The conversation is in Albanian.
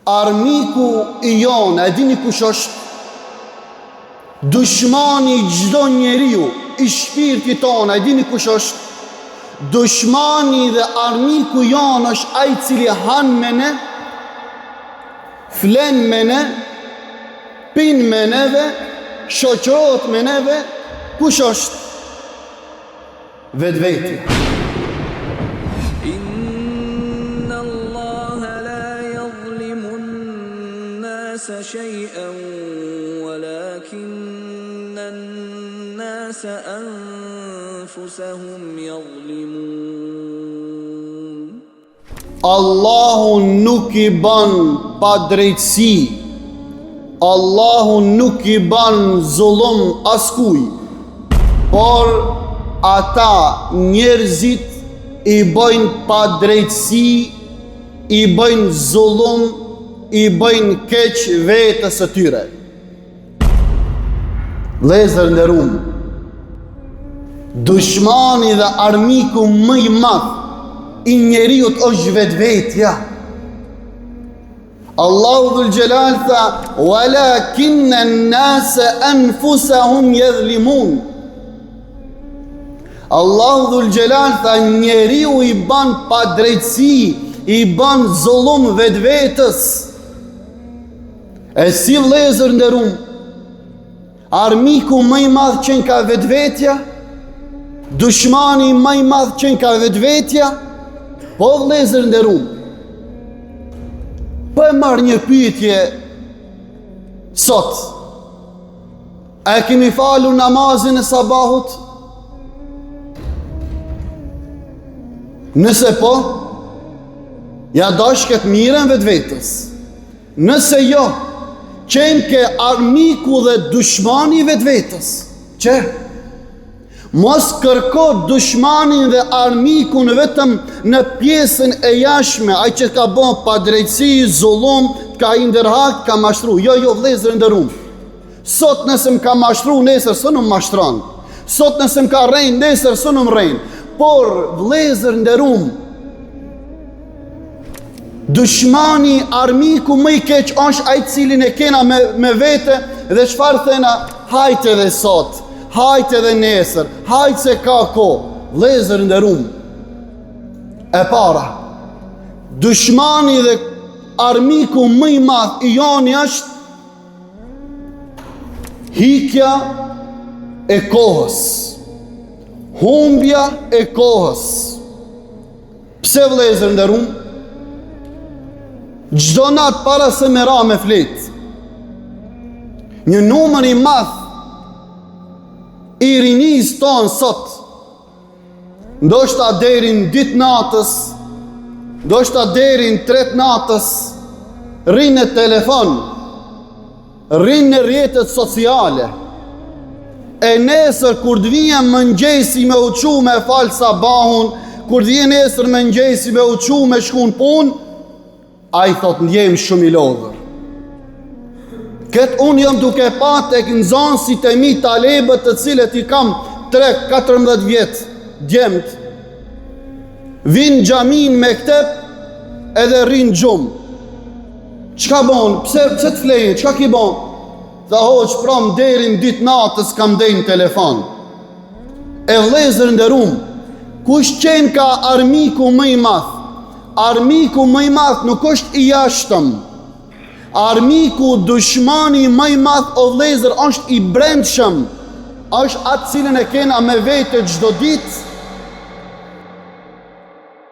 Armiku i jonë, e dini kush është? Dushmani i çdo njeriu i shpirtit tonë, e dini kush është? Dushmani dhe armiku jonë është ai i cili han me ne, flen me ne, pin me neve, shoqërohet me neve. Kush është? Vetveti. Inna Allaha la yadhlimu an-nasa shay'an walakinna an-nasa anfusahum yadhlimun. Allahu nuk i bën pa drejtësi. Allahu nuk i bën zullum askuj, por ata njerëzit i bëjnë pa drejtësi, i bëjnë zullum, i bëjnë keq vetës së tyre. Vëllezër nderuam, dushmani dhe armiku më i madh i njeriut është vetvetja. Allahu dhul Gjelal tha, walakinna an-nasa anfusahum yadhlimun. Allahu dhul Gjelal tha, njeriu i bën pa drejtësi, i bën zullum vetvetës. E si vëllezër nderuam, armiku më i madh që ka vetvetja, dushmani më i madh që ka vetvetja. Po vëllezër nderuam, po e marr një pyetje sot. A kemi falur namazin e sabahut? Nëse po, ja dash këtë mirën vetvetës. Nëse jo, qenë ke armiku dhe dushmani vetvetës. Që? Mos kërko dushmanin dhe armikun vetëm në pjesën e jashtme, ai që ka bën pa drejtësi, zullum, ka indërhak, ka mashtru. Jo, vëllezër nderuam. Sot nëse më ka mashtru, nesër s'u mashtron. Sot nëse më ka rrejnë, nesër s'u rrejnë. Por vëllezër nderuam, dushmani, armiku më i keq është ai cilin e kena me vete dhe çfarë thena? Hajte edhe sot, hajte edhe nesër, hajte se ka kohë. Vëllezër nderuam, e para, dushmani dhe armiku më i madh i joni është hikja e kohës, humbja e kohës. Pse vëllezër nderuam? Çdo natë para se me ra me flet, një numër i madh i rinis tonë sot, ndoshta deri në ditë natës, ndoshta deri në 3 natës, rinë në telefon, rinë në rrjetet sociale. E nesër kur të vijen mëngjesi me uçu me fal sabahun, kur të vijen nesër mëngjesi me uçu me shku në punë, ai thot ndjem shumë i lodhur. Këtë unë jam duke pa tek nxënësit e mi talebët të cilët i kam 3-14 vjet djemt, vinë xhamin me ktep edhe rrinë gjumë. Çka bon? Pse të flejnë? Çka ki bon? Tha hoq pram deri në ditë natës kam dhejnë telefon. E vëllezër nderuam, kush qenë ka armiku më i madh? Armiku më i madh nuk është i jashtëm. Armiku, dushmani më i madh o vëllezër është i brendshëm. Është atë cilën e kena me vete çdo ditë,